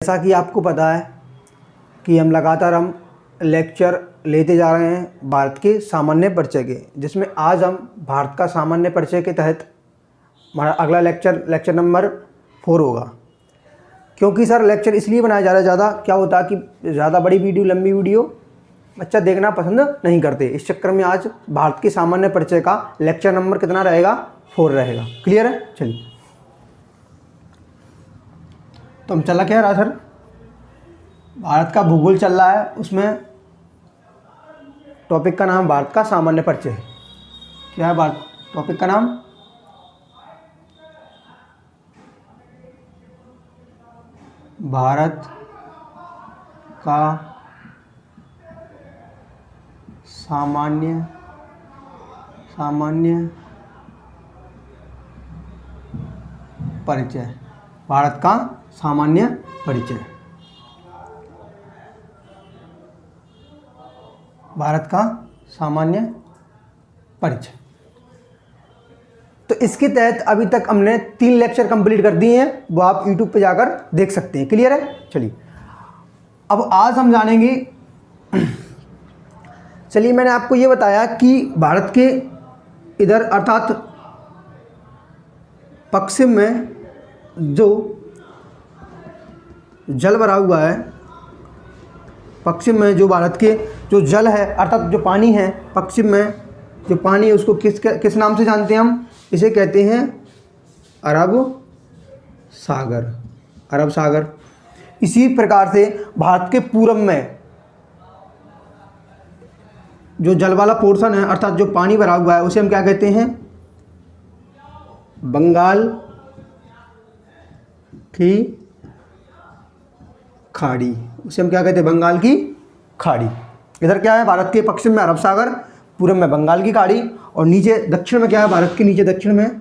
जैसा कि आपको पता है कि हम लेक्चर लेते जा रहे हैं भारत के सामान्य परिचय के, जिसमें आज हम भारत का सामान्य परिचय के तहत हमारा अगला लेक्चर नंबर 4 होगा। क्योंकि सर लेक्चर इसलिए बनाया जा रहा है, ज़्यादा क्या होता है कि ज़्यादा बड़ी वीडियो, लंबी वीडियो बच्चा देखना पसंद नहीं करते। इस चक्कर में आज भारत के सामान्य परिचय का लेक्चर नंबर कितना रहेगा? 4 रहेगा। क्लियर है? चलिए, तो हम चला क्या रहा सर, भारत का भूगोल चल रहा है, उसमें टॉपिक का नाम भारत का सामान्य परिचय है। क्या है भारत टॉपिक का नाम? भारत का सामान्य परिचय। भारत का सामान्य परिचय। भारत का सामान्य परिचय। तो इसके तहत अभी तक हमने 3 लेक्चर कंप्लीट कर दिए हैं, वो आप YouTube पे जाकर देख सकते हैं। क्लियर है? चलिए, अब आज हम जानेंगे। चलिए, मैंने आपको ये बताया कि भारत के इधर अर्थात पश्चिम में जो जल भरा हुआ है, पश्चिम में जो भारत के जो जल है अर्थात जो पानी है, पश्चिम में जो पानी है उसको किस नाम से जानते हैं हम? इसे कहते हैं अरब सागर। अरब सागर। इसी प्रकार से भारत के पूर्व में जो जल वाला पोर्शन है अर्थात जो पानी भरा हुआ है उसे हम क्या कहते हैं? बंगाल की खाड़ी। उसे हम क्या कहते हैं? बंगाल की खाड़ी। इधर क्या है? भारत के पश्चिम में अरब सागर, पूर्व में बंगाल की खाड़ी, और नीचे दक्षिण में क्या है? भारत के नीचे दक्षिण में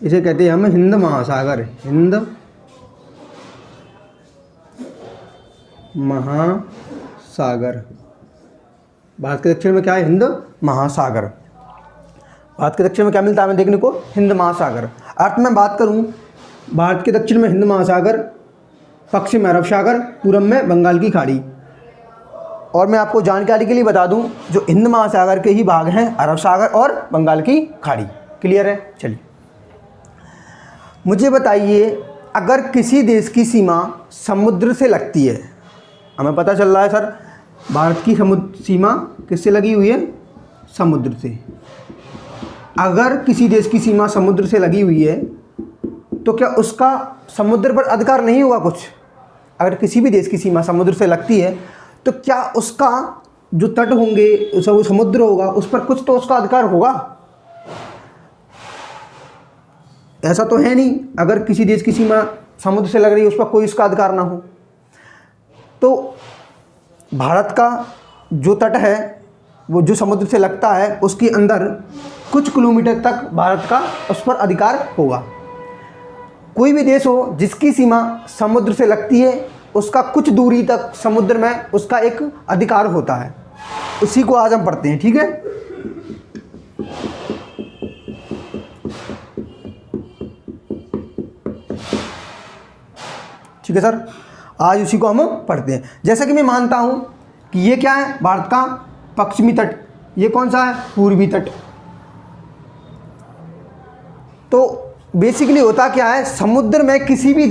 इसे कहते हैं हम हिंद महासागर। हिंद महासागर। भारत के दक्षिण में क्या है? हिंद महासागर। भारत के दक्षिण में क्या मिलता है हमें देखने को? हिंद महासागर। अर्थ में बात करूं, भारत के दक्षिण में हिंद महासागर, पश्चिम में अरब सागर, पूर्व में बंगाल की खाड़ी। और मैं आपको जानकारी के लिए बता दूं, जो हिंद महासागर के ही भाग हैं अरब सागर और बंगाल की खाड़ी। क्लियर है? चलिए, मुझे बताइए, अगर किसी देश की सीमा समुद्र से लगती है, हमें पता चल रहा है सर भारत की सीमा किससे लगी हुई है? समुद्र से। अगर किसी देश की सीमा समुद्र से लगी हुई है तो क्या उसका समुद्र पर अधिकार नहीं होगा कुछ? अगर किसी भी देश की सीमा समुद्र से लगती है तो क्या उसका जो तट होंगे, वो समुद्र होगा, उस पर कुछ तो उसका अधिकार होगा? ऐसा तो है नहीं, अगर किसी देश की सीमा समुद्र से लग रही है उस पर कोई इसका अधिकार ना हो। तो भारत का जो तट है वो जो समुद्र से लगता है उसके अंदर कुछ किलोमीटर तक भारत का उस पर अधिकार होगा। कोई भी देश हो जिसकी सीमा समुद्र से लगती है उसका कुछ दूरी तक समुद्र में उसका एक अधिकार होता है। उसी को आज हम पढ़ते हैं। ठीक है? ठीक है सर, आज उसी को हम पढ़ते हैं। जैसा कि मैं मानता हूं कि ये क्या है? भारत का पश्चिमी तट। ये कौन सा है? पूर्वी तट। तो बेसिकली होता क्या है, समुद्र में किसी भी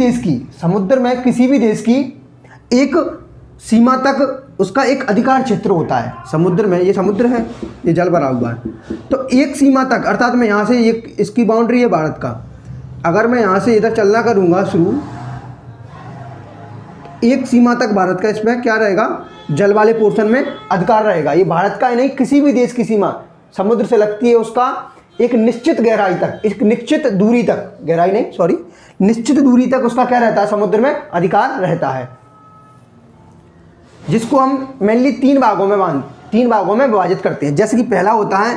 देश की एक सीमा तक उसका एक अधिकार क्षेत्र होता है। समुद्र में, ये समुद्र है, ये जल भरा हुआ है, तो एक सीमा तक, अर्थात मैं यहाँ से इसकी बाउंड्री है भारत का, अगर मैं यहाँ से इधर चलना करूँगा शुरू, एक सीमा तक भारत का इसमें क्या रहेगा? जल वाले पोर्शन में अधिकार रहेगा। ये भारत का ही नहीं, किसी भी देश की सीमा समुद्र से लगती है उसका एक निश्चित गहराई तक, एक निश्चित दूरी तक, निश्चित दूरी तक उसका क्या रहता है? समुद्र में अधिकार रहता है, जिसको हम मेनली 3 भागों में विभाजित करते हैं। जैसे कि पहला होता है,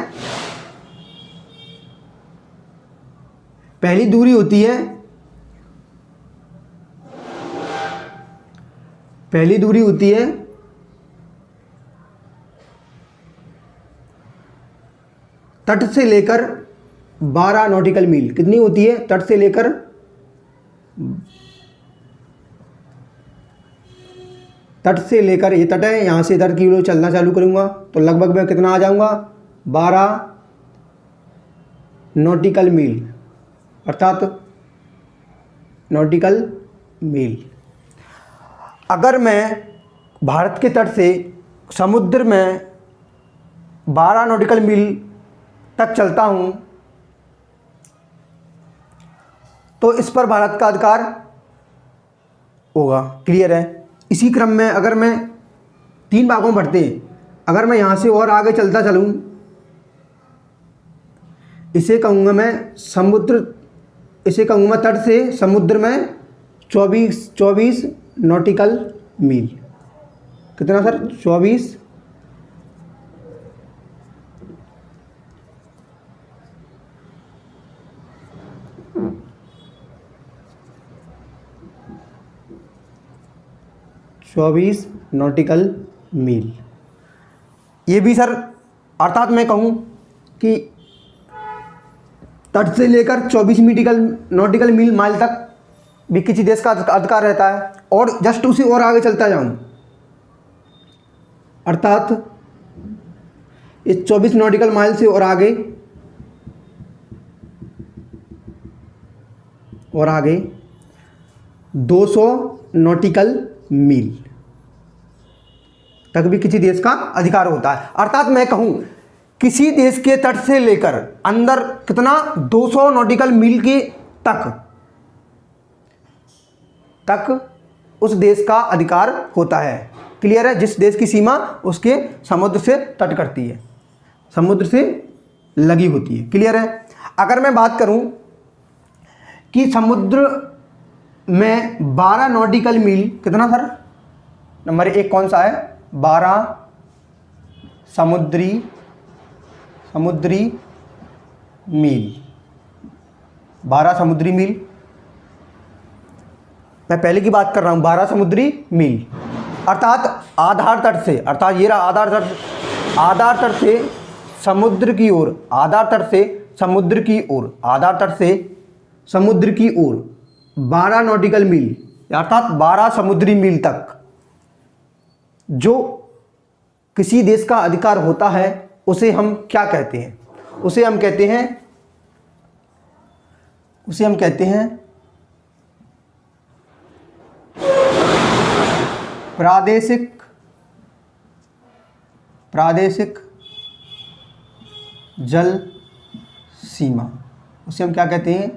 पहली दूरी होती है तट से लेकर 12 नॉटिकल मील कितनी होती है? तट से लेकर ये तट है, यहाँ से इधर की ओर चलना चालू करूँगा तो लगभग मैं कितना आ जाऊँगा? 12 नॉटिकल मील, अर्थात नॉटिकल मील। अगर मैं भारत के तट से समुद्र में 12 नॉटिकल मील तक चलता हूँ तो इस पर भारत का अधिकार होगा। क्लियर है? इसी क्रम में अगर मैं 3 भागों में बढ़ते हैं, अगर मैं यहाँ से और आगे चलता चलूँ, इसे कहूँगा मैं समुद्र, इसे कहूँगा तट से समुद्र में 24 नॉटिकल मील। कितना सर? 24 नॉटिकल मील। ये भी सर, अर्थात मैं कहूँ कि तट से लेकर 24 नॉटिकल मील माइल तक भी किसी देश का अधिकार रहता है, और जस्ट उसी और आगे चलता जाऊँ, अर्थात इस 24 नॉटिकल माइल से और आगे 200 नॉटिकल मील तक भी किसी देश का अधिकार होता है। अर्थात मैं कहूं किसी देश के तट से लेकर अंदर कितना 200 नॉटिकल मील के तक उस देश का अधिकार होता है। क्लियर है? जिस देश की सीमा उसके समुद्र से तट करती है, समुद्र से लगी होती है। क्लियर है? अगर मैं बात करूं कि समुद्र में 12 नॉटिकल मील, कितना सर? नंबर 1 कौन सा है? 12 समुद्री मील। 12 समुद्री मील, मैं पहले की बात कर रहा हूं। 12 समुद्री मील, अर्थात आधार तट से, अर्थात ये रहा आधार तट से समुद्र की ओर, आधार तट से समुद्र की ओर 12 नॉटिकल मील, अर्थात 12 समुद्री मील तक जो किसी देश का अधिकार होता है उसे हम क्या कहते हैं? उसे हम कहते हैं प्रादेशिक जल सीमा। उसे हम क्या कहते हैं?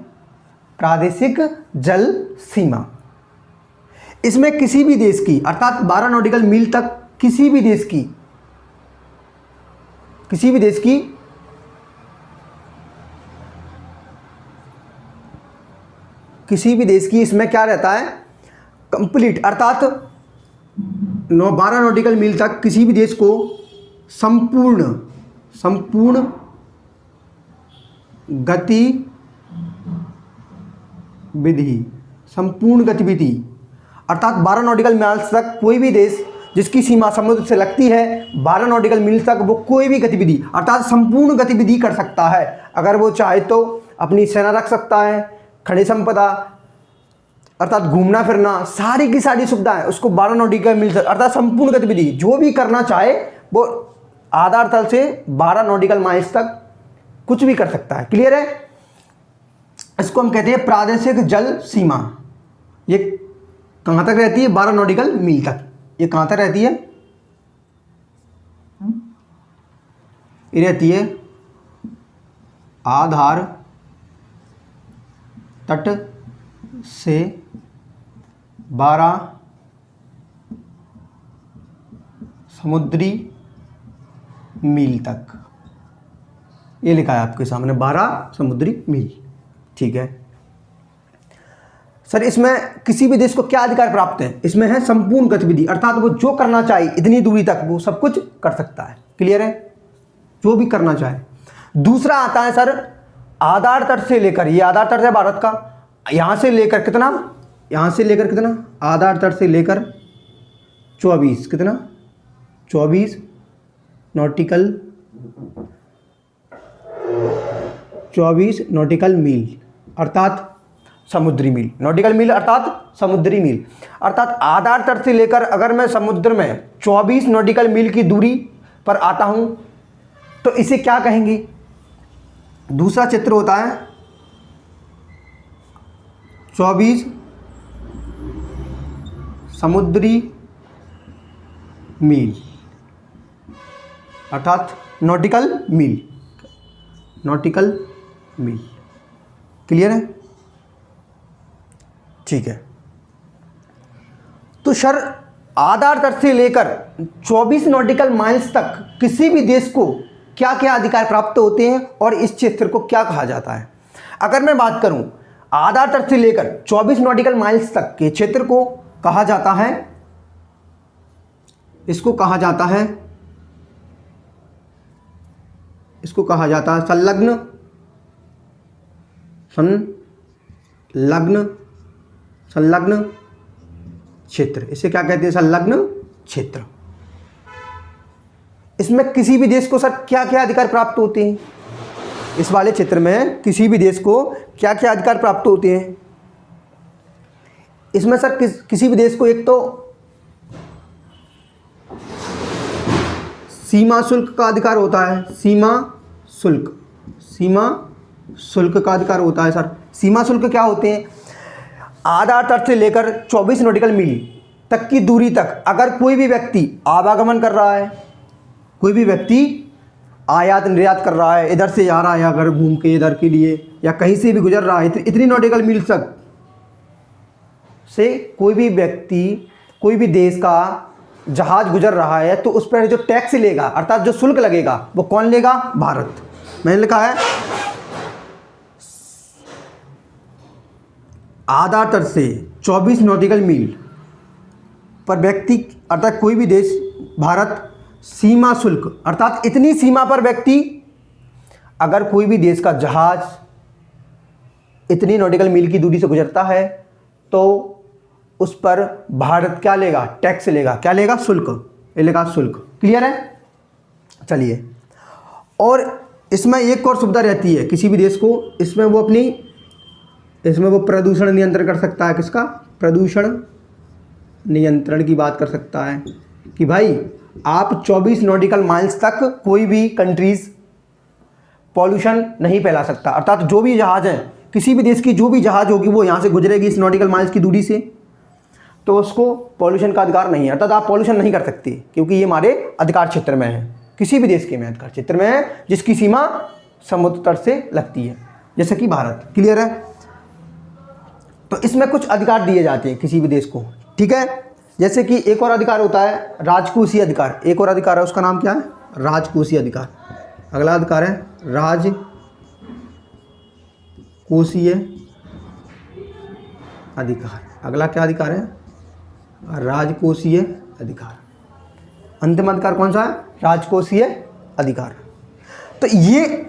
प्रादेशिक जल सीमा। इसमें किसी भी देश की, अर्थात 12 नॉटिकल मील तक किसी भी देश की इसमें क्या रहता है? कंप्लीट, अर्थात 12 नॉटिकल मील तक किसी भी देश को संपूर्ण गतिविधि, अर्थात 12 नॉटिकल मील तक कोई भी देश जिसकी सीमा समुद्र से लगती है 12 नॉटिकल मील तक वो कोई भी गतिविधि, अर्थात संपूर्ण गतिविधि कर सकता है। अगर वो चाहे तो अपनी सेना रख सकता है, खनिज संपदा, अर्थात घूमना फिरना, सारी की सारी सुविधाएं उसको 12 नॉटिकल मील तक, अर्थात संपूर्ण गतिविधि जो भी करना चाहे वो आधार तल से 12 नॉटिकल माइल्स तक कुछ भी कर सकता है। क्लियर है? इसको हम कहते हैं प्रादेशिक जल सीमा। ये कहाँ तक रहती है? 12 नॉटिकल मील तक। ये कहाँ तक रहती है? ये रहती है आधार तट से 12 समुद्री मील तक। ये लिखा है आपके सामने 12 समुद्री मील। ठीक है सर, इसमें किसी भी देश को क्या अधिकार प्राप्त है? इसमें है संपूर्ण गतिविधि, अर्थात वो जो करना चाहे इतनी दूरी तक वो सब कुछ कर सकता है। क्लियर है? जो भी करना चाहे। दूसरा आता है सर आधार तट से लेकर, ये आधार तट है भारत का, यहां से लेकर कितना, आधार तट से लेकर 24, कितना 24 नॉटिकल 24 नॉटिकल मील अर्थात समुद्री मील। नॉटिकल मील अर्थात समुद्री मील, अर्थात आधार तट से लेकर अगर मैं समुद्र में 24 नॉटिकल मील की दूरी पर आता हूं तो इसे क्या कहेंगे? दूसरा चित्र होता है 24 समुद्री मील अर्थात नॉटिकल मील। नॉटिकल मील क्लियर है? ठीक है। तो सर आधार तट से लेकर 24 नॉटिकल माइल्स तक किसी भी देश को क्या क्या अधिकार प्राप्त होते हैं और इस क्षेत्र को क्या कहा जाता है? अगर मैं बात करूं आधार तट से लेकर 24 नॉटिकल माइल्स तक के क्षेत्र को कहा जाता है, इसको कहा जाता है संलग्न क्षेत्र। इसे क्या कहते हैं? संलग्न क्षेत्र। इसमें किसी भी देश को सर क्या क्या अधिकार प्राप्त होते हैं? इस वाले क्षेत्र में किसी भी देश को क्या क्या अधिकार प्राप्त होते हैं? इसमें सर किसी भी देश को एक तो सीमा शुल्क का अधिकार होता है। सीमा शुल्क का अधिकार होता है सर। सीमा शुल्क क्या होते हैं? आधार तट से लेकर 24 नॉटिकल मील तक की दूरी तक अगर कोई भी व्यक्ति आवागमन कर रहा है, कोई भी व्यक्ति आयात निर्यात कर रहा है, इधर से जा रहा है अगर घूम के इधर के लिए या कहीं से भी गुजर रहा है, इतनी नॉटिकल मील तक से कोई भी व्यक्ति, कोई भी देश का जहाज गुजर रहा है तो उस पर जो टैक्स लेगा अर्थात जो शुल्क लगेगा वो कौन लेगा? भारत। मैंने लिखा है आधार तट से 24 नॉटिकल मील पर व्यक्ति अर्थात कोई भी देश, भारत, सीमा शुल्क अर्थात इतनी सीमा पर व्यक्ति अगर कोई भी देश का जहाज इतनी नॉटिकल मील की दूरी से गुजरता है तो उस पर भारत क्या लेगा? टैक्स लेगा। क्या लेगा? शुल्क। ये लेगा शुल्क। क्लियर है? चलिए, और इसमें एक और सुविधा रहती है किसी भी देश को, इसमें वो प्रदूषण नियंत्रण कर सकता है। किसका? प्रदूषण नियंत्रण की बात कर सकता है कि भाई आप 24 नॉटिकल माइल्स तक कोई भी कंट्रीज पॉल्यूशन नहीं फैला सकता, अर्थात जो भी जहाज है, किसी भी देश की जो भी जहाज होगी वो यहाँ से गुजरेगी इस नॉटिकल माइल्स की दूरी से, तो उसको पॉल्यूशन का अधिकार नहीं है, अर्थात आप पॉल्यूशन नहीं कर सकते क्योंकि ये हमारे अधिकार क्षेत्र में है। किसी भी देश के में अधिकार क्षेत्र में है जिसकी सीमा समुद्र तट से लगती है, जैसे कि भारत। क्लियर है? तो इसमें कुछ अधिकार दिए जाते हैं किसी भी देश को। ठीक है? जैसे कि एक और अधिकार होता है राजकोषीय अधिकार। एक और अधिकार है, उसका नाम क्या है? राजकोषीय अधिकार। अगला अधिकार है राजकोषीय अधिकार। अगला क्या अधिकार है? राजकोषीय अधिकार। अंतिम अधिकार कौन सा है? राजकोषीय अधिकार। तो ये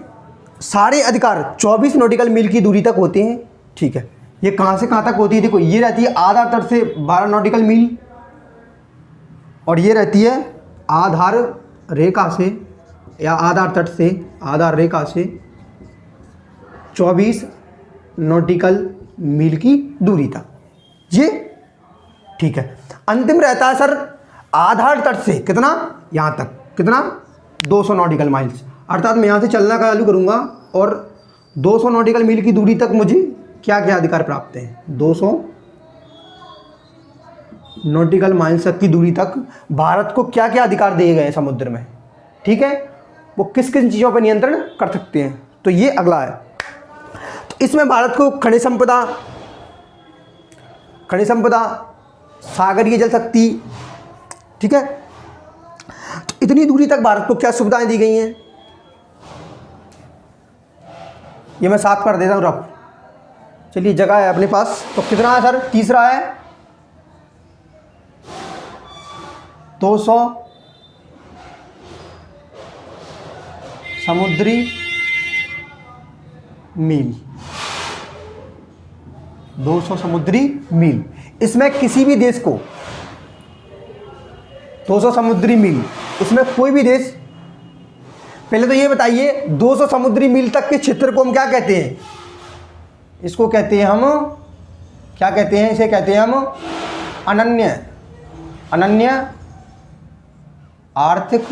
सारे अधिकार 24 नॉटिकल मील की दूरी तक होते हैं। ठीक है, ये कहाँ से कहाँ तक होती है? देखो, ये रहती है आधार तट से 12 नॉटिकल मील और ये रहती है आधार रेखा से या आधार तट से, आधार रेखा से 24 नॉटिकल मील की दूरी तक। ये ठीक है। अंतिम रहता है सर आधार तट से कितना? यहाँ तक कितना? 200 नॉटिकल माइल्स। अर्थात मैं यहाँ से चलना का चालू करूँगा और 200 नॉटिकल मील की दूरी तक मुझे क्या क्या अधिकार प्राप्त हैं? 200 नॉटिकल माइल्स तक की दूरी तक भारत को क्या क्या अधिकार दिए गए हैं समुद्र में? ठीक है, वो किस किस चीज़ों पर नियंत्रण कर सकते हैं? तो ये अगला है। तो इसमें भारत को खनिज संपदा, सागरीय जल शक्ति, ठीक है, तो इतनी दूरी तक भारत को क्या सुविधाएं दी गई हैं? ये मैं साफ कर देता हूँ रफ। चलिए, जगह है अपने पास। तो कितना है सर? तीसरा है 200 समुद्री मील। 200 समुद्री मील। इसमें किसी भी देश को 200 समुद्री मील, इसमें कोई भी देश पहले तो ये बताइए 200 समुद्री मील तक के क्षेत्र को हम क्या कहते हैं? इसको कहते हैं हम, क्या कहते हैं? इसे कहते हैं हम अनन्य आर्थिक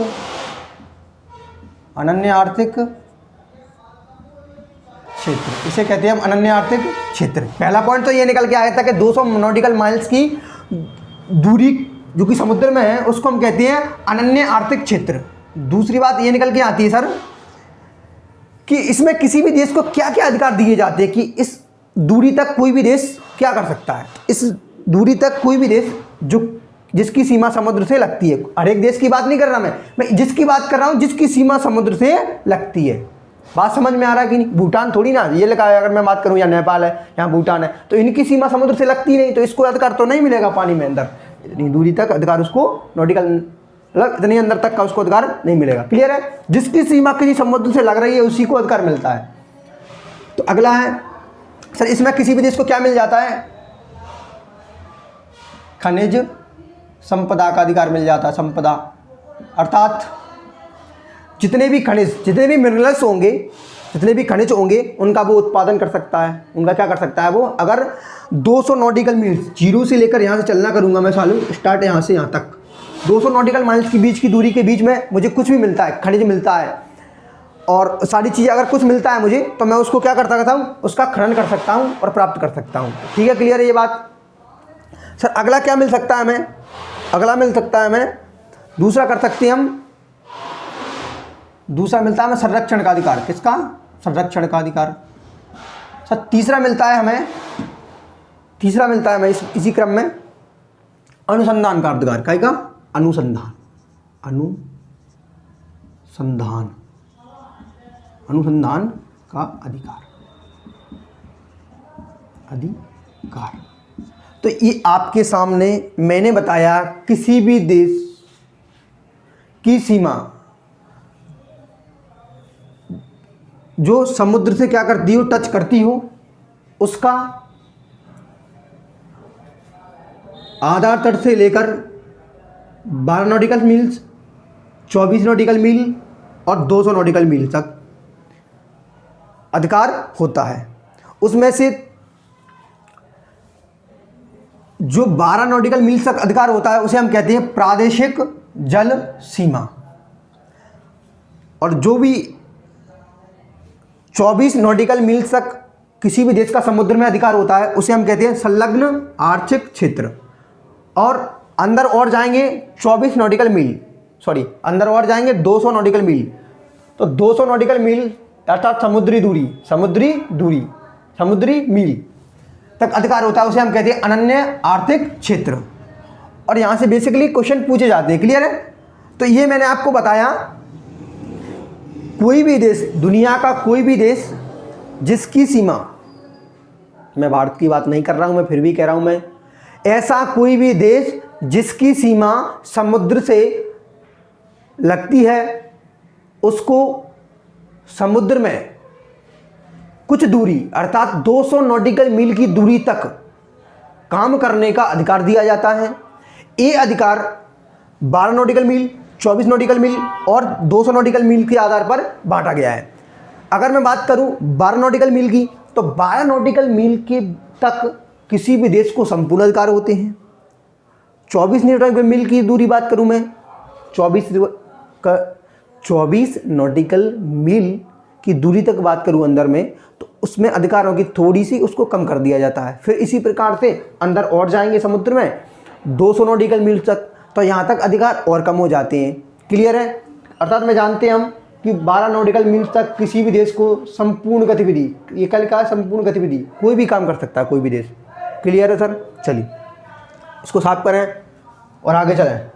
क्षेत्र। इसे कहते हैं हम अनन्य आर्थिक क्षेत्र। पहला पॉइंट तो ये निकल के आया था कि 200 नॉटिकल माइल्स की दूरी जो कि समुद्र में है उसको हम कहते हैं अनन्य आर्थिक क्षेत्र। दूसरी बात ये निकल के आती है सर कि इसमें किसी भी देश को क्या क्या अधिकार दिए जाते हैं कि इस दूरी तक कोई भी देश क्या कर सकता है। इस दूरी तक कोई भी देश जो जिसकी सीमा समुद्र से लगती है, हर एक देश की बात नहीं कर रहा मैं जिसकी बात कर रहा हूँ, जिसकी सीमा समुद्र से लगती है। बात समझ में आ रहा है कि नहीं? भूटान थोड़ी ना ये लिखा है, अगर मैं बात करूँ या नेपाल है या भूटान है तो इनकी सीमा समुद्र से लगती नहीं, तो इसको अधिकार तो नहीं मिलेगा पानी में अंदर, इतनी दूरी तक अधिकार उसको नॉटिकल मतलब इतने अंदर तक का उसको अधिकार नहीं मिलेगा। क्लियर है? जिसकी सीमा किसी समुद्र से लग रही है उसी को अधिकार मिलता है। तो अगला है सर, इसमें किसी भी देश को क्या मिल जाता है? खनिज संपदा का अधिकार मिल जाता है। संपदा अर्थात जितने भी मिनरल्स होंगे, जितने भी खनिज होंगे उनका वो उत्पादन कर सकता है। उनका क्या कर सकता है वो? अगर 200 नॉटिकल मील्स, जीरो से लेकर यहाँ से चलना करूँगा मैं चालू, स्टार्ट यहाँ से यहाँ तक 200 नॉटिकल माइल्स की बीच की दूरी के बीच में मुझे कुछ भी मिलता है, खनिज मिलता है और सारी चीज़ें अगर कुछ मिलता है मुझे, तो मैं उसको क्या कर सकता हूँ? उसका खनन कर सकता हूँ और प्राप्त कर सकता हूँ। ठीक है, क्लियर है ये बात? सर अगला क्या मिल सकता है हमें? अगला मिल सकता है हमें, दूसरा कर सकते हैं हम, दूसरा मिलता है हमें संरक्षण का अधिकार। किसका? संरक्षण का अधिकार। सर तीसरा मिलता है हमें इसी क्रम में अनुसंधान का अधिकार। क्या का? अनुसंधान का अधिकार। तो ये आपके सामने मैंने बताया, किसी भी देश की सीमा जो समुद्र से क्या करती हो? टच करती हो, उसका आधार तट से लेकर 12 नॉटिकल मील्स, 24 नॉटिकल मील और 200 नॉटिकल मील तक अधिकार होता है। उसमें से जो 12 नॉटिकल मील तक अधिकार होता है उसे हम कहते हैं प्रादेशिक जल सीमा, और जो भी 24 नॉटिकल मील तक किसी भी देश का समुद्र में अधिकार होता है उसे हम कहते हैं संलग्न आर्थिक क्षेत्र। और अंदर और जाएंगे 24 नॉटिकल मील, अंदर और जाएंगे 200 नॉटिकल मील, तो 200 नॉटिकल मील अर्थात समुद्री मील तक अधिकार होता है, उसे हम कहते हैं अनन्य आर्थिक क्षेत्र। और यहाँ से बेसिकली क्वेश्चन पूछे जाते हैं। क्लियर है? तो ये मैंने आपको बताया, कोई भी देश, दुनिया का कोई भी देश जिसकी सीमा, मैं भारत की बात नहीं कर रहा हूँ, मैं फिर भी कह रहा हूँ, मैं ऐसा कोई भी देश जिसकी सीमा समुद्र से लगती है उसको समुद्र में कुछ दूरी अर्थात 200 नॉटिकल मील की दूरी तक काम करने का अधिकार दिया जाता है। ये अधिकार 12 नॉटिकल मील, 24 नॉटिकल मील और 200 नॉटिकल मील के आधार पर बांटा गया है। अगर मैं बात करूं 12 नॉटिकल मील की, तो 12 नॉटिकल मील के तक किसी भी देश को संपूर्ण अधिकार होते हैं। 24 नॉटिकल मील की दूरी बात करूं मैं, 24 नॉटिकल मील की दूरी तक बात करूं अंदर में, तो उसमें अधिकारों की थोड़ी सी उसको कम कर दिया जाता है। फिर इसी प्रकार से अंदर और जाएंगे समुद्र में 200 नॉटिकल मील तक, तो यहाँ तक अधिकार और कम हो जाते हैं। क्लियर है? अर्थात में जानते हैं हम कि 12 नॉटिकल मील तक किसी भी देश को संपूर्ण गतिविधि, ये कल का संपूर्ण गतिविधि, कोई भी काम कर सकता है कोई भी देश। क्लियर है सर? चलिए इसको साफ करें और आगे चलें।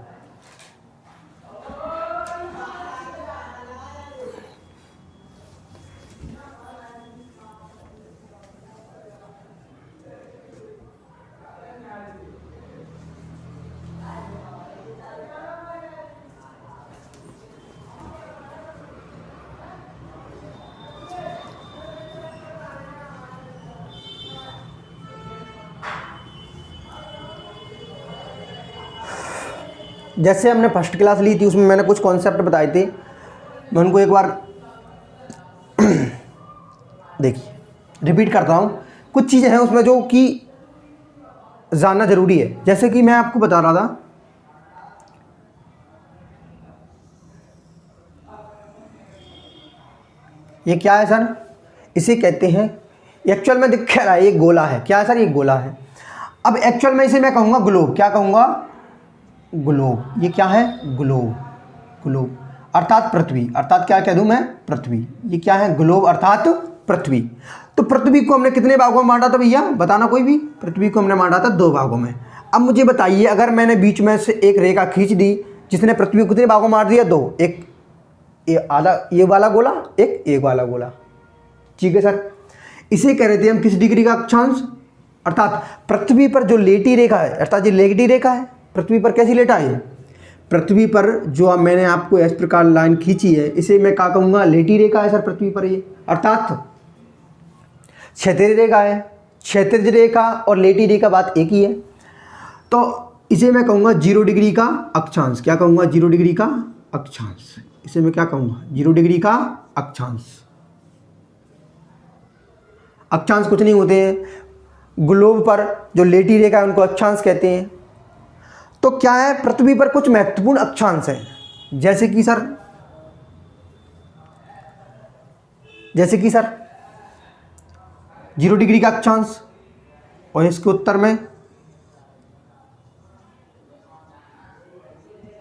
जैसे हमने फर्स्ट क्लास ली थी उसमें मैंने कुछ कॉन्सेप्ट बताए थे। मैं उनको एक बार देखिए रिपीट करता हूँ। कुछ चीज़ें हैं उसमें जो कि जानना ज़रूरी है। जैसे कि मैं आपको बता रहा था, ये क्या है सर, इसे कहते हैं, एक्चुअल में दिख रहा है ये गोला है। क्या है सर, ये गोला है। अब एक्चुअल में इसे मैं कहूँगा ग्लोब। क्या कहूँगा, ग्लोब। ये क्या है, ग्लोब। ग्लोब अर्थात पृथ्वी, अर्थात क्या कह दूँ मैं, पृथ्वी। ये क्या है, ग्लोब अर्थात पृथ्वी। तो पृथ्वी को हमने कितने भागों में बांटा था भैया, बताना कोई भी। पृथ्वी को हमने बांटा था 2 भागों में। अब मुझे बताइए, अगर मैंने बीच में से एक रेखा खींच दी जिसने पृथ्वी को कितने भागों में बांट दिया, 2। एक ये आधा ये वाला गोला, एक वाला गोला। ठीक है सर। इसे कह रहे थे हम किस डिग्री का अक्षांश, अर्थात पृथ्वी पर जो लेटी रेखा है, अर्थात ये लेटी रेखा है, पृथ्वी पर कैसी लेटा है, पृथ्वी पर जो अब मैंने आपको इस प्रकार लाइन खींची है, इसे मैं क्या कहूँगा, लेटी रेखा है सर पृथ्वी पर ये, अर्थात क्षैतिज रेखा है। क्षैतिज रेखा और लेटी रेखा बात एक ही है। तो इसे मैं कहूँगा 0 डिग्री का अक्षांश। क्या कहूँगा, 0 डिग्री का अक्षांश। इसे मैं क्या कहूँगा, 0 डिग्री का अक्षांश। अक्षांश कुछ नहीं होते हैं, ग्लोब पर जो लेटी रेखा है उनको अक्षांश कहते हैं। तो क्या है, पृथ्वी पर कुछ महत्वपूर्ण अक्षांश हैं, जैसे कि सर 0 डिग्री का अक्षांश, और इसके उत्तर में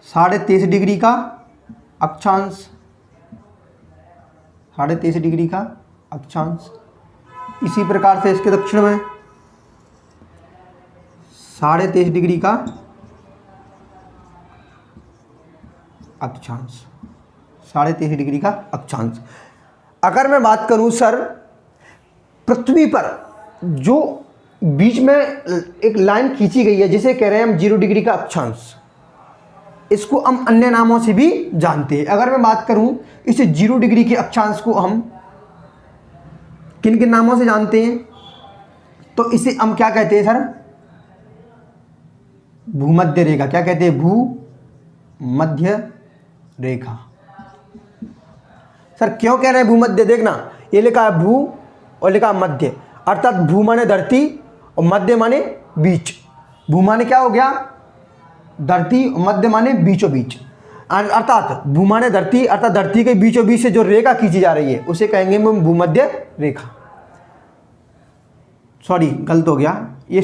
23.5 डिग्री का अक्षांश। 23.5 डिग्री का अक्षांश। इसी प्रकार से इसके दक्षिण में 23.5 डिग्री का अक्षांश। 23.5 डिग्री का अक्षांश। अगर मैं बात करूं सर, पृथ्वी पर जो बीच में एक लाइन खींची गई है जिसे कह रहे हैं हम 0 डिग्री का अक्षांश, इसको हम अन्य नामों से भी जानते हैं। अगर मैं बात करूं इस 0 डिग्री के अक्षांश को हम किन किन नामों से जानते हैं, तो इसे हम क्या कहते हैं सर, भूमध्य रेखा। क्या कहते हैं, भूमध्य रेखा। सर क्यों कह रहे हैं भूमध्य, देखना ये लिखा है भू और लिखा है मध्य, अर्थात भू माने धरती और मध्य माने बीच। भू माने क्या हो गया, धरती, मध्य माने बीचों बीच, अर्थात भू माने धरती, अर्थात धरती के बीचों बीच से जो रेखा खींची जा रही है उसे कहेंगे हम भूमध्य रेखा। सॉरी गलत हो गया ये,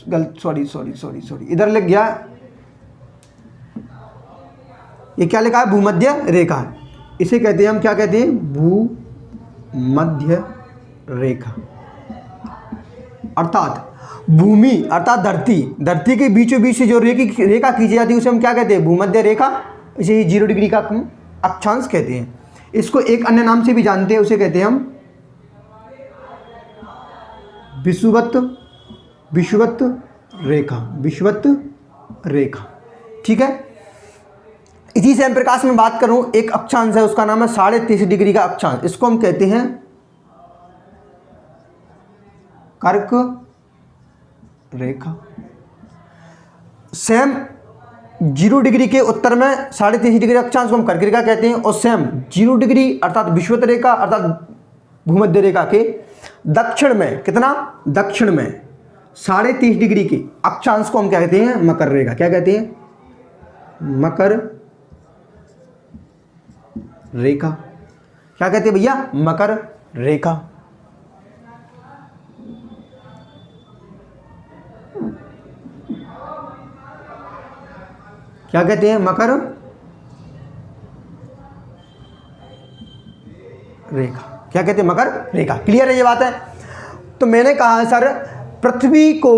गलत, सॉरी इधर लिख गया, ये क्या लिखा है, भूमध्य रेखा। इसे कहते हैं हम, क्या कहते हैं, भूमध्य रेखा। अर्थात भूमि अर्थात धरती के बीचों बीच से जो रेखा खींची जाती है उसे हम क्या कहते हैं, भूमध्य रेखा। इसे ही 0 डिग्री का अक्षांश कहते हैं। इसको एक अन्य नाम से भी जानते हैं, उसे कहते हैं हम विषुवत रेखा। ठीक है। इसी से हम प्रकाश में बात करूं, एक अक्षांश है उसका नाम है 23.5 डिग्री का अक्षांश। इसको हम कहते हैं कर्क रेखा। सेम 0 डिग्री के उत्तर में 23.5 डिग्री अक्षांश को हम कर्क रेखा कहते हैं, और सेम 0 डिग्री अर्थात विषुवत रेखा अर्थात भूमध्य रेखा के दक्षिण में, कितना, दक्षिण में 23.5 डिग्री के अक्षांश को हम क्या कहते हैं, मकर रेखा। क्या कहते हैं, मकर रेखा। क्या कहते हैं भैया, मकर रेखा। क्या कहते हैं, मकर रेखा। क्या कहते हैं, मकर रेखा। क्लियर है ये बात है। तो मैंने कहा सर पृथ्वी को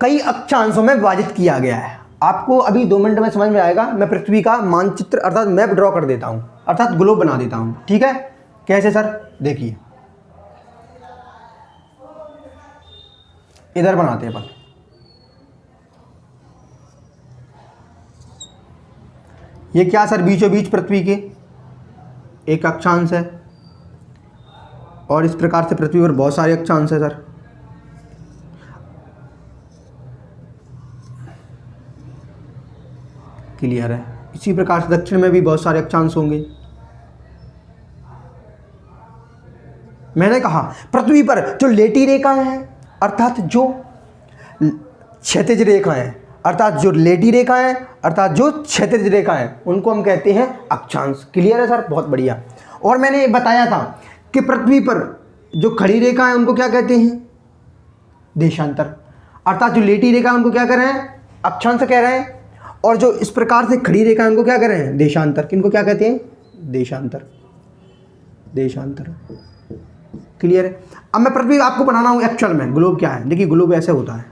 कई अक्षांशों में विभाजित किया गया है। आपको अभी 2 मिनट में समझ में आएगा। मैं पृथ्वी का मानचित्र अर्थात मैप ड्रॉ कर देता हूं, अर्थात ग्लोब बना देता हूं। ठीक है, कैसे सर, देखिए इधर बनाते हैं अपन। ये क्या सर, बीचों बीच पृथ्वी के एक अक्षांश है, और इस प्रकार से पृथ्वी पर बहुत सारे अक्षांश है सर। क्लियर है। इसी प्रकार से दक्षिण में भी बहुत सारे अक्षांश होंगे। मैंने कहा पृथ्वी पर जो लेटी रेखाएं हैं, अर्थात जो क्षैतिज रेखाएं, अर्थात जो लेटी रेखाएं, अर्थात जो क्षैतिज रेखाएं, उनको हम कहते हैं अक्षांश। क्लियर है सर? बहुत बढ़िया। और मैंने बताया था कि पृथ्वी पर जो खड़ी रेखा है उनको क्या कहते हैं? देशांतर। अर्थात जो लेटी रेखा है उनको क्या कह रहे हैं? अक्षांश कह रहे हैं। और जो इस प्रकार से खड़ी रेखा है उनको क्या कह रहे हैं? देशांतर। किनको क्या कहते हैं? देशांतर। देशांतर। क्लियर है? अब मैं पृथ्वी आपको बनाना हूं एक्चुअल में ग्लोब क्या है। देखिए ग्लोब ऐसे होता है।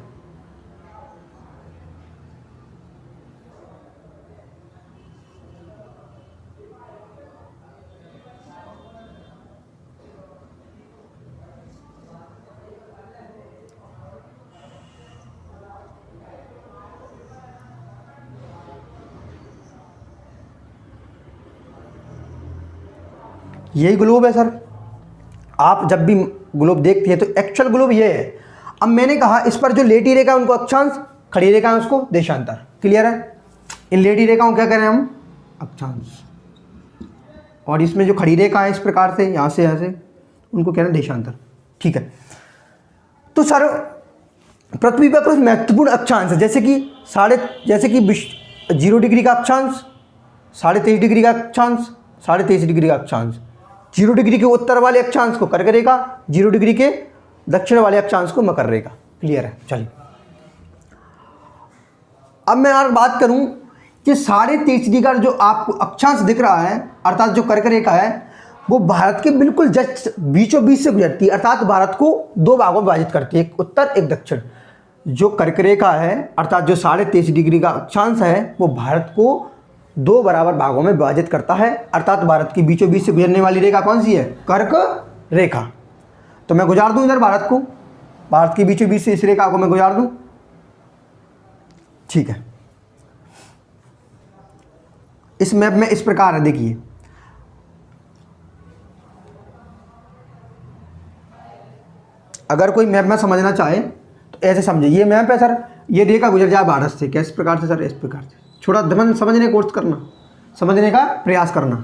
यही ग्लोब है सर। आप जब भी ग्लोब देखते हैं तो एक्चुअल ग्लोब ये है। अब मैंने कहा इस पर जो लेटी रेखा है उनको अक्षांश, खड़ी रेखा है उसको देशांतर। क्लियर है? इन लेटी रेखाओं को क्या करें हम? अक्षांश। और इसमें जो खड़ी रेखा है इस प्रकार से यहाँ से उनको कह रहे हैं देशांतर। ठीक है। तो सर पृथ्वी पर कुछ महत्वपूर्ण अक्षांश है, जैसे कि 0 डिग्री का अक्षांश, 23.5 डिग्री का अक्षांश, 23.5 डिग्री का अक्षांश। 0 डिग्री के उत्तर वाले अक्षांश को कर्क रेखा, 0 डिग्री के दक्षिण वाले अक्षांश को मकर रेखा। क्लियर है? चलिए अब मैं यार बात करूं कि 23.5 डिग्री का जो आपको अक्षांश दिख रहा है, अर्थात जो कर्क रेखा है, वो भारत के बिल्कुल जस्ट बीचों बीच से गुजरती है। अर्थात भारत को 2 भागों में विभाजित करती है, एक उत्तर एक दक्षिण। जो कर्क रेखा है अर्थात जो 23.5 डिग्री का अक्षांश है वो भारत को 2 बराबर भागों में विभाजित करता है। अर्थात भारत की बीचों बीच से गुजरने वाली रेखा कौन सी है? कर्क रेखा। तो मैं गुजार दूं इधर भारत को, भारत की बीचों बीच से इस रेखा को मैं गुजार दूं। ठीक है। इस मैप में इस प्रकार है, देखिए अगर कोई मैप में समझना चाहे तो ऐसे समझे। ये मैप है सर, ये रेखा गुजर जाए भारत से। किस प्रकार से सर? इस प्रकार से। थोड़ा धमन समझने का कोर्स करना, समझने का प्रयास करना।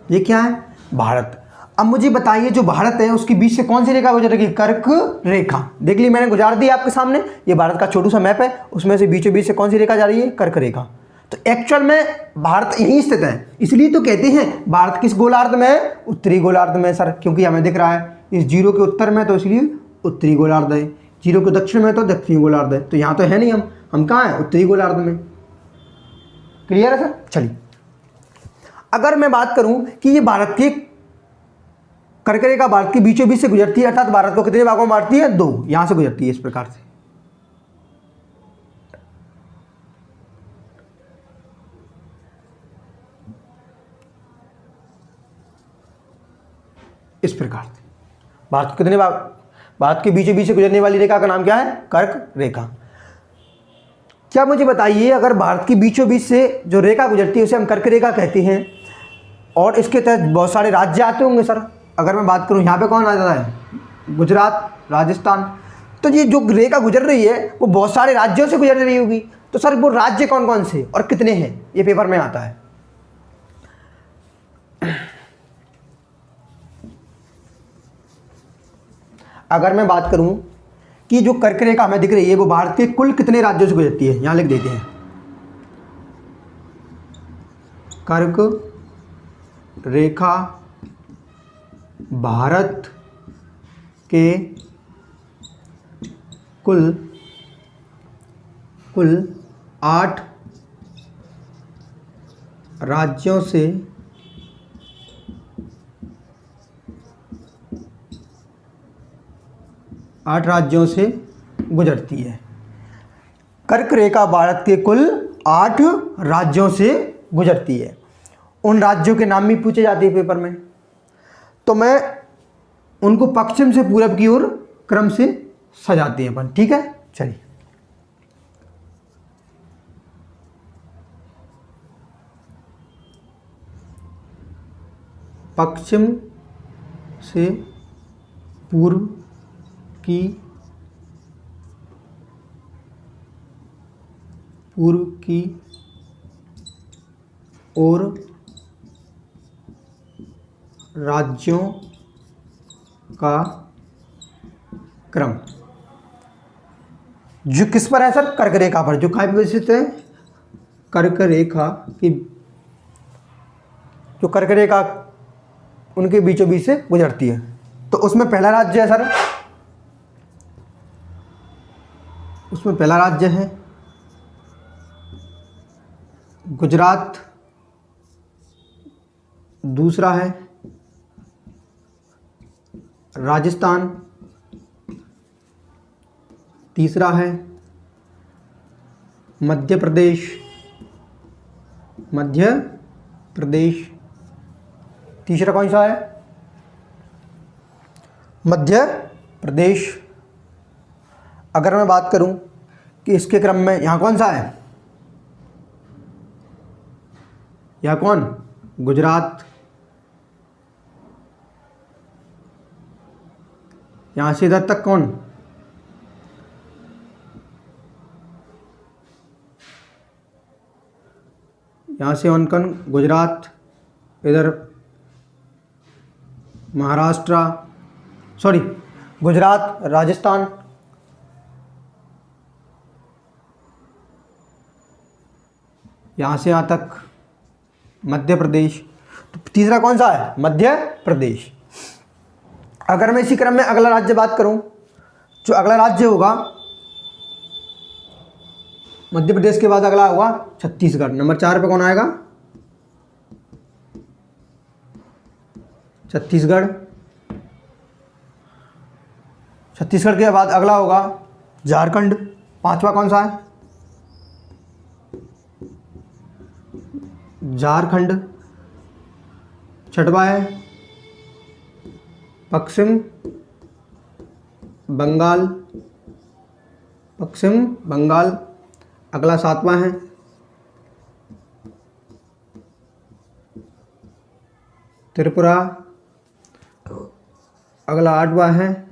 ये क्या है? भारत। अब मुझे बताइए जो भारत है उसके बीच से कौन सी रेखा गुजरेगी? कर्क रेखा। देख ली मैंने, गुजार दी आपके सामने। ये भारत का छोटू सा मैप है, उसमें से बीचों बीच से कौन सी रेखा जा रही है? कर्क रेखा। तो एक्चुअल में भारत यहीं स्थित है, इसलिए तो कहते हैं भारत किस गोलार्ध में है? उत्तरी गोलार्ध में सर, क्योंकि हमें दिख रहा है इस 0 के उत्तर में, तो इसलिए उत्तरी गोलार्ध है। 0 के दक्षिण में तो दक्षिणी गोलार्ध है। तो यहाँ तो है नहीं, हम कहाँ हैं? उत्तरी गोलार्ध में। क्लियर है सर? चलिए अगर मैं बात करूं कि ये भारत की कर्क रेखा भारत के बीचों बीच से गुजरती है, अर्थात भारत को कितने भागों में बांटती है? 2। यहां से गुजरती है इस प्रकार से। इस प्रकार से भारत को कितने भाग, भारत के बीचों बीच से गुजरने वाली रेखा का नाम क्या है? कर्क रेखा। क्या मुझे बताइए, अगर भारत की बीचों बीच से जो रेखा गुजरती है उसे हम कर्क रेखा कहते हैं, और इसके तहत बहुत सारे राज्य आते होंगे सर। अगर मैं बात करूं यहाँ पे कौन आ जाता है? गुजरात, राजस्थान। तो ये जो रेखा गुजर रही है वो बहुत सारे राज्यों से गुजर रही होगी। तो सर वो राज्य कौन कौन से और कितने हैं? ये पेपर में आता है। अगर मैं बात करूं कि जो कर्क रेखा हमें दिख रही है वो भारत के कुल कितने राज्यों से गुजरती है, यहां लिख देते हैं। कर्क रेखा भारत के कुल 8 राज्यों से गुजरती है। कर्क रेखा भारत के कुल 8 राज्यों से गुजरती है। उन राज्यों के नाम भी पूछे जाते हैं पेपर में, तो मैं उनको पश्चिम से पूरब की ओर क्रम से सजाते हैं अपन। ठीक है, चलिए पश्चिम से पूर्व की ओर राज्यों का क्रम। जो किस पर है सर? कर्क रेखा पर। जो काय पे स्थित है? कर्क रेखा की, जो कर्क रेखा उनके बीचों बीच से गुजरती है। तो उसमें पहला राज्य है सर, उसमें पहला राज्य है गुजरात, दूसरा है राजस्थान, तीसरा है मध्य प्रदेश, तीसरा कौन सा है? मध्य प्रदेश। अगर मैं बात करूं कि इसके क्रम में यहाँ कौन सा है? यहाँ कौन? गुजरात। यहाँ से इधर तक कौन? यहाँ से कौन? गुजरात। इधर महाराष्ट्र, सॉरी गुजरात, राजस्थान, यहाँ से यहाँ तक मध्य प्रदेश। तो तीसरा कौन सा है? मध्य प्रदेश। अगर मैं इसी क्रम में अगला राज्य बात करूं, जो अगला राज्य होगा मध्य प्रदेश के बाद अगला होगा छत्तीसगढ़। नंबर 4 पे कौन आएगा? छत्तीसगढ़। छत्तीसगढ़ के बाद अगला होगा झारखंड। 5वां कौन सा है? झारखंड। 6वां है पश्चिम बंगाल, अगला 7वां है त्रिपुरा, अगला 8वां है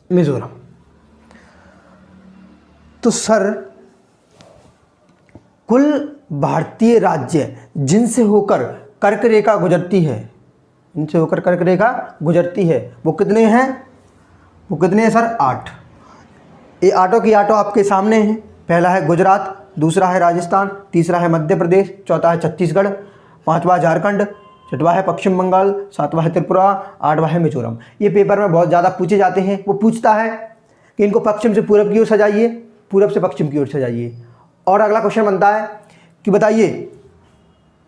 मिजोरम। तो सर कुल भारतीय राज्य जिनसे होकर कर्क रेखा गुजरती है, वो कितने हैं? सर 8। ये आठों की आठों आपके सामने हैं। पहला है गुजरात, दूसरा है राजस्थान, तीसरा है मध्य प्रदेश, चौथा है छत्तीसगढ़, 5वां झारखंड, 6वां है पश्चिम बंगाल, 7वां है त्रिपुरा, 8वां है मिजोरम। ये पेपर में बहुत ज़्यादा पूछे जाते हैं। वो पूछता है कि इनको पश्चिम से पूरब की ओर सजाइए, पूरब से पश्चिम की ओर सजाइए। और अगला क्वेश्चन बनता है कि बताइए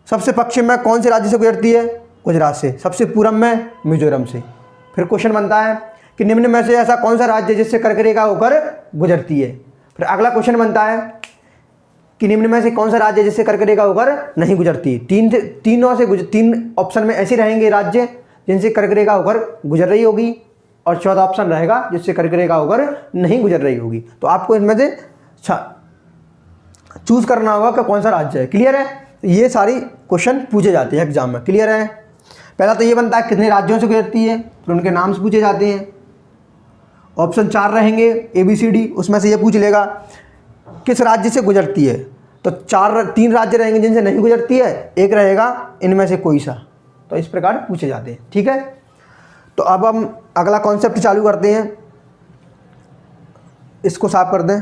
सबसे पश्चिम में कौन से राज्य से गुजरती है? गुजरात से। सबसे पूरब में मिजोरम से। फिर क्वेश्चन बनता है कि निम्न में से ऐसा कौन सा राज्य जिससे कर्क रेखा होकर गुजरती है? फिर अगला क्वेश्चन बनता है कि निम्न में से कौन सा राज्य जिससे कर्क रेखा होकर नहीं गुजरती? तीन ऑप्शन में ऐसे रहेंगे राज्य जिनसे कर्क रेखा होकर गुजर रही होगी, और चौथा ऑप्शन रहेगा जिससे कर्क रेखा होकर नहीं गुजर रही होगी। तो आपको इसमें से चूज करना होगा कि कौन सा राज्य है। क्लियर है? ये सारी क्वेश्चन पूछे जाते हैं एग्जाम में। क्लियर है? पहला तो ये बनता है कितने राज्यों से गुजरती है, फिर उनके नाम से पूछे जाते हैं। ऑप्शन 4 रहेंगे ABCD, उसमें से ये पूछ लेगा किस राज्य से गुजरती है। तो 3 राज्य रहेंगे जिनसे नहीं गुजरती है, एक रहेगा इनमें से कोई सा। तो इस प्रकार पूछे जाते हैं। ठीक है, तो अब हम अगला कॉन्सेप्ट चालू करते हैं। इसको साफ कर दें।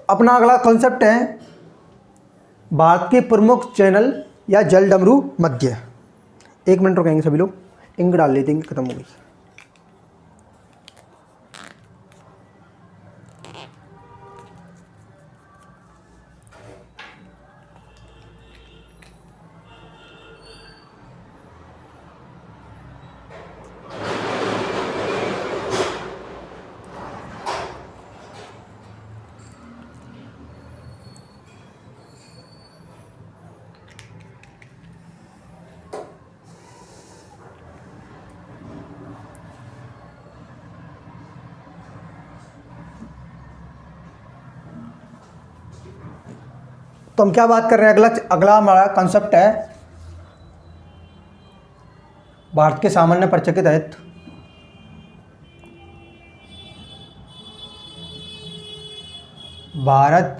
अपना अगला कॉन्सेप्ट है भारत के प्रमुख चैनल या जल डमरू मध्य। 1 मिनट रुकेंगे सभी लोग, इंक डाल लेते हैं, खत्म हो गई। तो हम क्या बात कर रहे हैं, अगला हमारा कॉन्सेप्ट है भारत के सामान्य परिचय के तहत भारत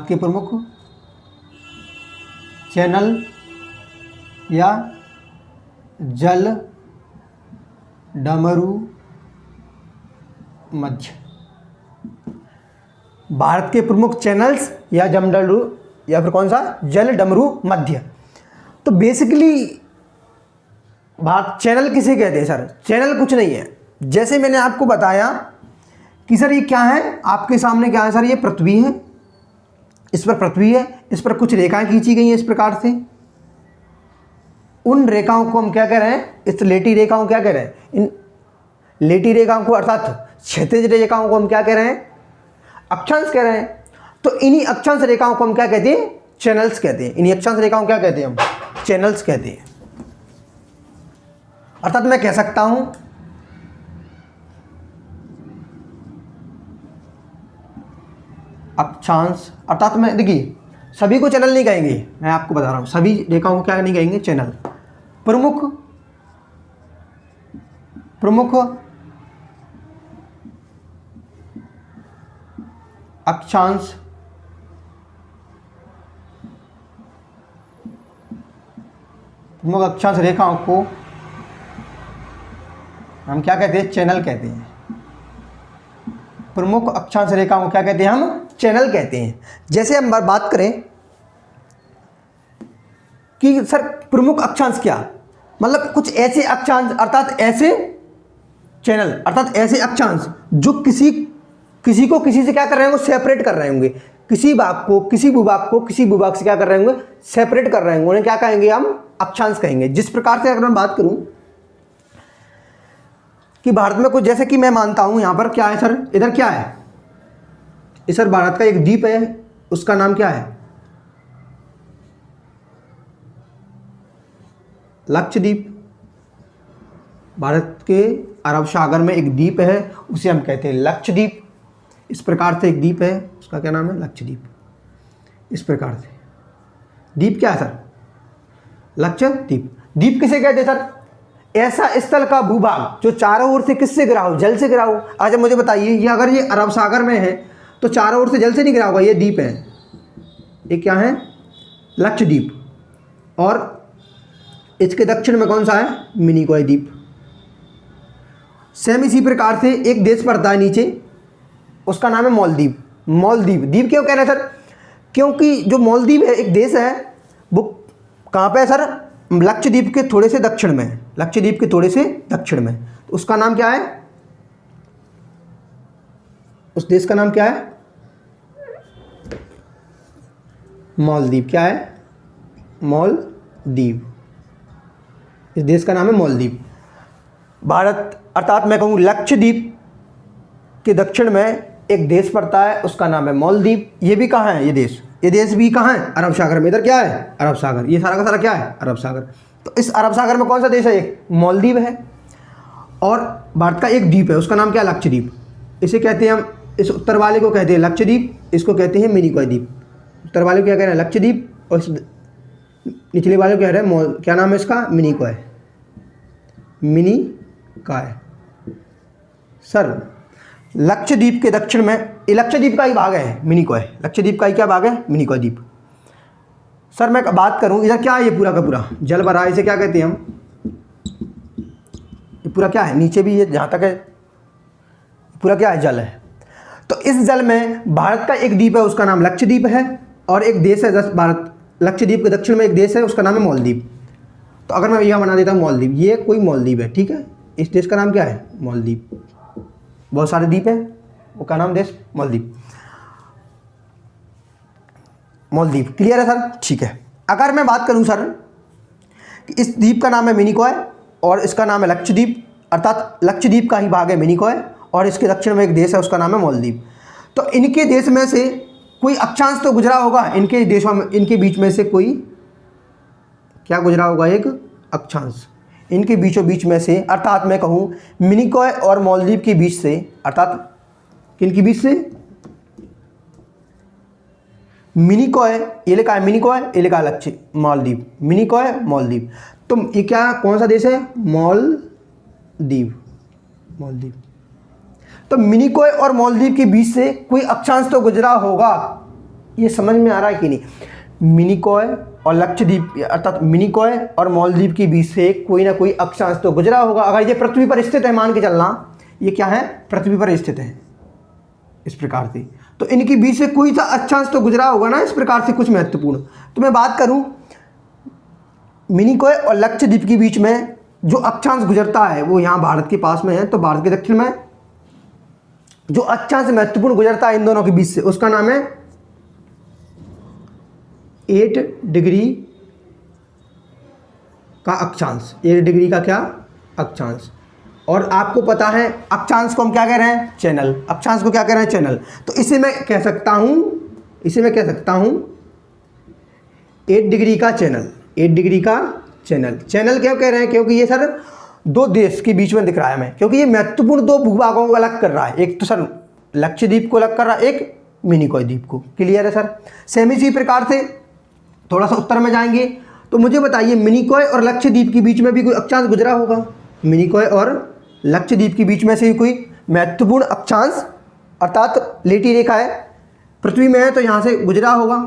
के प्रमुख चैनल या जल डमरू मध्य। भारत के प्रमुख चैनल्स या जमडमरू या फिर कौन सा, जल डमरू मध्य। तो बेसिकली भारत चैनल किसे कहते हैं सर? चैनल कुछ नहीं है, जैसे मैंने आपको बताया कि सर ये क्या है, आपके सामने क्या है सर, ये पृथ्वी है, इस पर पृथ्वी है, इस पर कुछ रेखाएं खींची गई हैं इस प्रकार से। उन रेखाओं को हम क्या कह रहे हैं, इस लेटी रेखाओं को क्या कह रहे हैं, इन लेटी रेखाओं को अर्थात क्षैतिज रेखाओं को हम क्या कह रहे हैं, अक्षांश कह रहे हैं। तो इन्हीं अक्षांश रेखाओं को हम क्या कहते हैं, चैनल्स कहते हैं। इन्हीं अक्षांश रेखाओं को क्या कहते हैं हम, चैनल्स कहते हैं। अर्थात मैं कह सकता हूं अक्षांश, अर्थात मैं देखिए सभी को चैनल नहीं कहेंगे, मैं आपको बता रहा हूं, सभी रेखाओं को क्या नहीं कहेंगे, चैनल। प्रमुख अक्षांश रेखाओं को हम क्या कहते हैं, चैनल कहते हैं। प्रमुख अक्षांश रेखाओं को क्या कहते हैं, हम चैनल कहते हैं। जैसे हम बात करें कि सर प्रमुख अक्षांश क्या, मतलब कुछ ऐसे अक्षांश अर्थात ऐसे चैनल अर्थात ऐसे अक्षांश जो किसी को किसी से क्या कर रहे होंगे, सेपरेट कर रहे होंगे। किसी भाग को किसी भूभाग को किसी भूभाग से क्या कर रहे होंगे, सेपरेट कर रहे होंगे, उन्हें क्या कहेंगे, हम अक्षांश कहेंगे। जिस प्रकार से अगर मैं बात करूं कि भारत में कुछ, जैसे कि मैं मानता हूं यहां पर क्या है सर, इधर क्या है, इस सर भारत का एक द्वीप है, उसका नाम क्या है, लक्षद्वीप। भारत के अरब सागर में एक द्वीप है, उसे हम कहते हैं लक्षद्वीप। इस प्रकार से एक द्वीप है, उसका क्या नाम है, लक्षद्वीप। इस प्रकार से द्वीप क्या है सर, लक्षद्वीप। द्वीप किसे कहते हैं सर, ऐसा स्थल का भूभाग जो चारों ओर से किससे घिरा हो, जल से घिरा हो। अच्छा मुझे बताइए, ये अगर ये अरब सागर में है तो चारों ओर से जल से नहीं घिरा होगा, ये द्वीप है, ये क्या है, लक्षद्वीप। और इसके दक्षिण में कौन सा है, मिनिकॉय द्वीप। सेम इसी प्रकार से एक देश पड़ता है नीचे, उसका नाम है मालदीव। मालदीव द्वीप क्यों कह रहे हैं सर, क्योंकि जो मालदीव है एक देश है, वो कहाँ पे है सर, लक्षद्वीप के थोड़े से दक्षिण में है, लक्षद्वीप के थोड़े से दक्षिण में। तो उसका नाम क्या है, उस देश का नाम क्या है, मालदीव। क्या है, मालदीव। इस देश का नाम है मालदीव। भारत अर्थात मैं कहूँ लक्षद्वीप के दक्षिण में एक देश पड़ता है, उसका नाम है मालदीव। ये भी कहाँ है, ये देश भी कहाँ है, अरब सागर में। इधर क्या है, अरब सागर। ये सारा का सारा क्या है, अरब सागर। तो इस अरब सागर में कौन सा देश है, एक मालदीव है। और भारत का एक द्वीप है, उसका नाम क्या है, लक्षद्वीप। इसे कहते हैं हम, इस उत्तर वाले को कहते हैं लक्षद्वीप, इसको कहते हैं मिनिकॉय द्वीप। उत्तर वाले को क्या कह रहे हैं, लक्षद्वीप, और इस निचले वाले को कह रहे हैं क्या नाम है इसका, मिनिकॉय। मिनिकॉय सर लक्षद्वीप के दक्षिण में, ये लक्षद्वीप का ही भाग है मिनिकॉय, लक्षद्वीप का ही क्या भाग है, मिनिकॉय द्वीप। सर मैं बात करूं इधर क्या है, ये पूरा का पूरा जल भरा है, इसे क्या कहते हैं हम, ये पूरा क्या है, नीचे भी ये जहाँ तक है पूरा क्या है, जल है। तो इस जल में भारत का एक द्वीप है, उसका नाम लक्षद्वीप है, और एक देश है भारत लक्षद्वीप के दक्षिण में एक देश है, उसका नाम है मालदीव। तो अगर मैं यहाँ बना देता हूँ मालदीव, ये कोई मालदीव है, ठीक है, इस देश का नाम क्या है, मालदीव। बहुत सारे द्वीप हैं, वो का नाम देश मालदीव, मालदीव। क्लियर है सर, ठीक है। अगर मैं बात करूँ सर कि इस द्वीप का नाम है मिनिकॉय और इसका नाम है लक्षद्वीप, अर्थात लक्षद्वीप का ही भाग है मिनिकॉय, और इसके दक्षिण में एक देश है, उसका नाम है मालदीव। तो इनके देश में से कोई अक्षांश तो गुजरा होगा, इनके देशों में, इनके बीच में से कोई क्या गुजरा होगा, एक अक्षांश इनके बीचों बीच में से, अर्थात मैं कहूँ मिनिकॉय और मालदीव के बीच से, अर्थात किनके बीच से, मिनिकॉय ये लिखा है मिनिकॉय, ये लिखा है लक्ष्य मालदीव, मिनिकॉय मालदीव। तो ये क्या कौन सा देश है, मालदीव, मालदीव। तो मिनिकॉय और मालदीव के बीच से कोई अक्षांश तो गुजरा होगा, ये समझ में आ रहा है कि नहीं। मिनिकॉय और लक्षद्वीप अर्थात मिनिकॉय और मालदीव के बीच से कोई ना कोई अक्षांश तो गुजरा होगा। अगर ये पृथ्वी पर स्थित है, मान के चलना ये क्या है, पृथ्वी पर स्थित है इस प्रकार से, तो इनके बीच से कोई सा अक्षांश तो गुजरा होगा ना, इस प्रकार से कुछ महत्वपूर्ण। तो मैं बात करूं मिनिकॉय और लक्षद्वीप के बीच में जो अक्षांश गुजरता है वो यहाँ भारत के पास में है, तो भारत के दक्षिण में जो अक्षांश महत्वपूर्ण गुजरता है इन दोनों के बीच से, उसका नाम है 8 डिग्री का अक्षांश। 8 डिग्री का क्या, अक्षांश। और आपको पता है अक्षांश को हम क्या कह रहे हैं, चैनल। अक्षांश को क्या कह रहे हैं, चैनल। तो इसे मैं कह सकता हूं 8 डिग्री का चैनल। 8 डिग्री का चैनल। चैनल क्यों कह रहे हैं, क्योंकि ये सर दो देश के बीच में दिख रहा है हमें, क्योंकि ये महत्वपूर्ण दो भूभागों को अलग कर रहा है। एक तो सर लक्षद्वीप को अलग कर रहा है, एक मिनिकॉय द्वीप को। क्लियर है सर। सेम इसी प्रकार से थोड़ा सा उत्तर में जाएंगे तो मुझे बताइए मिनिकॉय और लक्षद्वीप के बीच में भी कोई अक्षांश गुजरा होगा। मिनिकॉय और लक्षद्वीप के बीच में से कोई महत्वपूर्ण अक्षांश अर्थात लेटी रेखा है, पृथ्वी में है तो यहाँ से गुजरा होगा।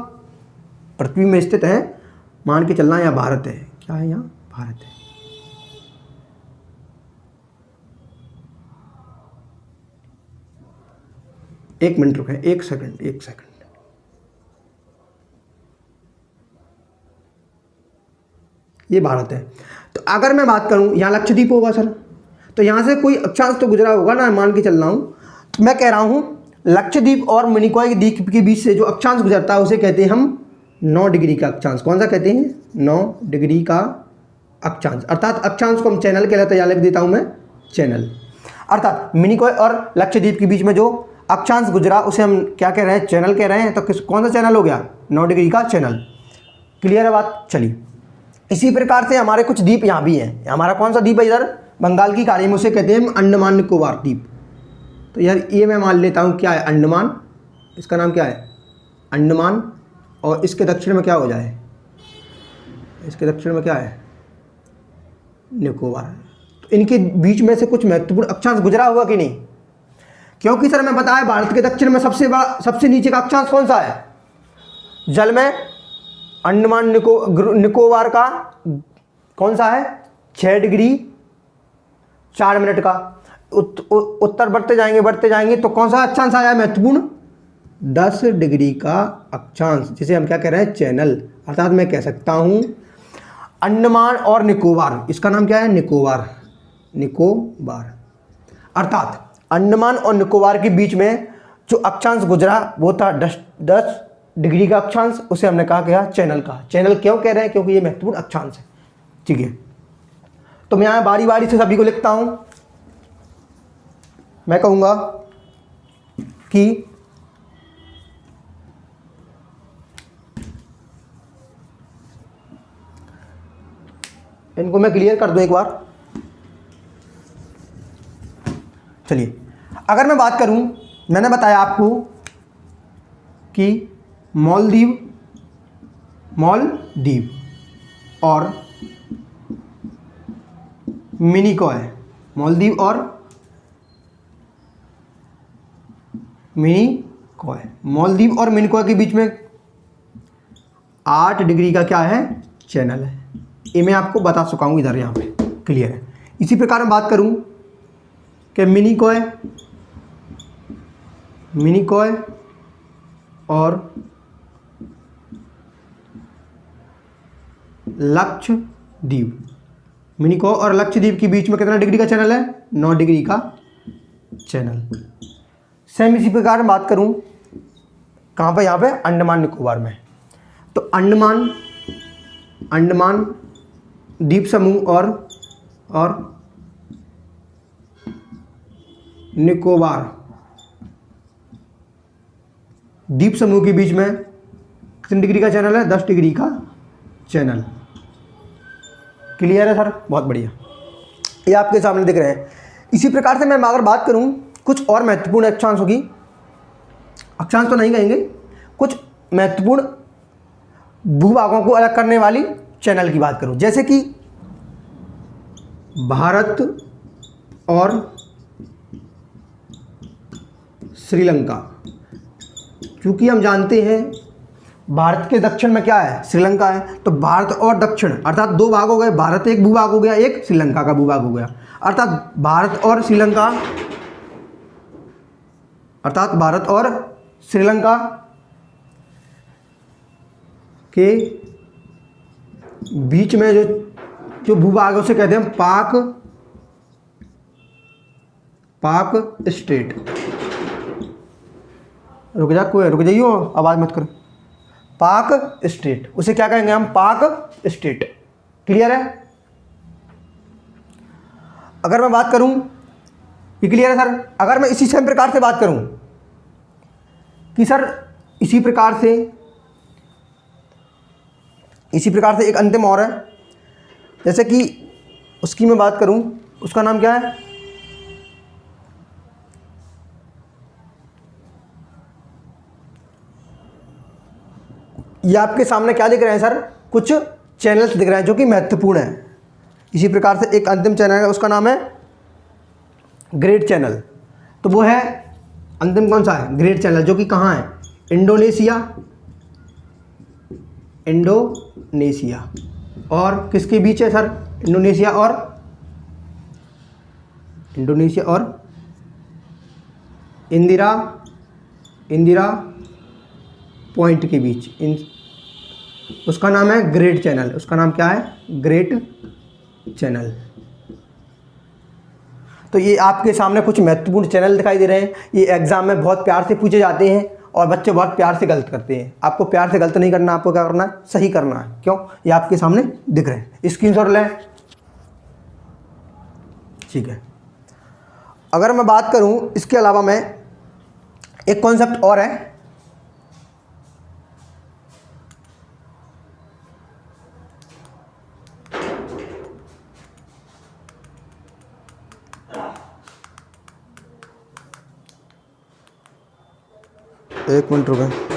पृथ्वी में स्थित है, मान के चलना यहाँ भारत है। क्या है, यहाँ भारत है। एक मिनट रुके, एक सेकंड। ये भारत है। तो अगर मैं बात करूं यहाँ लक्षद्वीप होगा सर, तो यहाँ से कोई अक्षांश तो गुजरा होगा ना, मान के चल रहा हूँ। तो मैं कह रहा हूँ लक्षद्वीप और मिनिकॉय द्वीप के बीच से जो अक्षांश गुजरता है उसे कहते हैं हम 9 डिग्री का अक्षांश। कौन सा कहते हैं, 9 डिग्री का अक्षांश। अर्थात अक्षांश को हम चैनल कहलाते हैं, यहाँ लिख देता हूँ मैं चैनल। अर्थात मिनिकॉय और लक्षद्वीप के बीच में जो अक्षांश गुजरा उसे हम क्या कह रहे हैं, चैनल कह रहे हैं। तो कौन सा चैनल हो गया, 9 डिग्री का चैनल। क्लियर है बात। चलिए इसी प्रकार से हमारे कुछ द्वीप यहाँ भी हैं। हमारा कौन सा द्वीप है इधर, बंगाल की खाड़ी में, उसे कहते हैं अंडमान निकोबार द्वीप। तो यार ये मैं मान लेता हूँ क्या है, अंडमान। इसका नाम क्या है, अंडमान। और इसके दक्षिण में क्या हो जाए, इसके दक्षिण में क्या है, निकोबार। तो इनके बीच में से कुछ महत्वपूर्ण अक्षांश गुजरा होगा कि नहीं। क्योंकि सर मैं बताया भारत के दक्षिण में सबसे नीचे का अक्षांश कौन सा है, जल में अंडमान निकोबार का कौन सा है, 6 डिग्री 4 मिनट का। उत्तर बढ़ते जाएंगे तो कौन सा अक्षांश आया महत्वपूर्ण, 10 डिग्री का अक्षांश, जिसे हम क्या कह रहे हैं, चैनल। अर्थात मैं कह सकता हूं अंडमान और निकोबार, इसका नाम क्या है, निकोबार। अर्थात अंडमान और निकोबार के बीच में जो अक्षांश गुजरा वो था 10 डिग्री का अक्षांश, उसे हमने कहा क्या, चैनल का। चैनल क्यों कह रहे हैं, क्योंकि ये महत्वपूर्ण अक्षांश है। ठीक है, तो मैं यहाँ बारी बारी से सभी को लिखता हूं। मैं कहूंगा कि इनको मैं क्लियर कर दूं एक बार। चलिए अगर मैं बात करूं, मैंने बताया आपको कि मालदीव और मिनिकॉय, मालदीव और मिनिकॉय, मालदीव और मिनिकॉय के बीच में 8 डिग्री का क्या है, चैनल है। ये मैं आपको बता चुका हूँ इधर, यहाँ पे क्लियर है। इसी प्रकार मैं बात करूँ कि मिनी कॉय और लक्षद्वीप, मिनी कॉय और लक्षद्वीप के बीच में कितना डिग्री का चैनल है, 9 डिग्री का चैनल। सेम इसी प्रकार मैं बात करूं कहाँ पे, यहाँ पे अंडमान निकोबार में। तो अंडमान द्वीप समूह और निकोबार द्वीप समूह के बीच में कितने डिग्री का चैनल है, 10 डिग्री का चैनल। क्लियर है सर, बहुत बढ़िया, ये आपके सामने दिख रहे हैं। इसी प्रकार से मैं अगर बात करूं कुछ और महत्वपूर्ण अक्षांशों की, अक्षांश तो नहीं कहेंगे, कुछ महत्वपूर्ण भूभागों को अलग करने वाली चैनल की बात करूं, जैसे कि भारत और श्रीलंका। क्योंकि हम जानते हैं भारत के दक्षिण में क्या है, श्रीलंका है, तो भारत और दक्षिण अर्थात 2 भाग हो गए, भारत एक भूभाग हो गया, एक श्रीलंका का भूभाग हो गया, अर्थात भारत और श्रीलंका के बीच में जो भूभाग है उसे कहते हैं पाक स्टेट। रुक जाइए, आवाज़ मत करो। पाक स्टेट, उसे क्या कहेंगे हम, पाक स्टेट। क्लियर है। अगर मैं बात करूं, ये क्लियर है सर। अगर मैं इसी सेम प्रकार से बात करूं कि सर इसी प्रकार से एक अंतिम और है, जैसे कि उसकी मैं बात करूं, उसका नाम क्या है, ये आपके सामने क्या दिख रहे हैं सर, कुछ चैनल्स दिख रहे हैं जो कि महत्वपूर्ण है। इसी प्रकार से एक अंतिम चैनल है, उसका नाम है ग्रेट चैनल। तो वो है अंतिम कौन सा है, ग्रेट चैनल, जो कि कहाँ है, इंडोनेशिया और किसके बीच है सर, इंडोनेशिया और इंदिरा पॉइंट के बीच, उसका नाम है ग्रेट चैनल। उसका नाम क्या है, ग्रेट चैनल। तो ये आपके सामने कुछ महत्वपूर्ण चैनल दिखाई दे रहे हैं। ये एग्जाम में बहुत प्यार से पूछे जाते हैं और बच्चे बहुत प्यार से गलत करते हैं। आपको प्यार से गलत नहीं करना, आपको क्या करना है, सही करना है। क्यों, ये आपके सामने दिख रहे हैं, स्क्रीनशॉट लें। ठीक है। अगर मैं बात करूं इसके अलावा, मैं एक कॉन्सेप्ट और है, एक मिनट रुकें।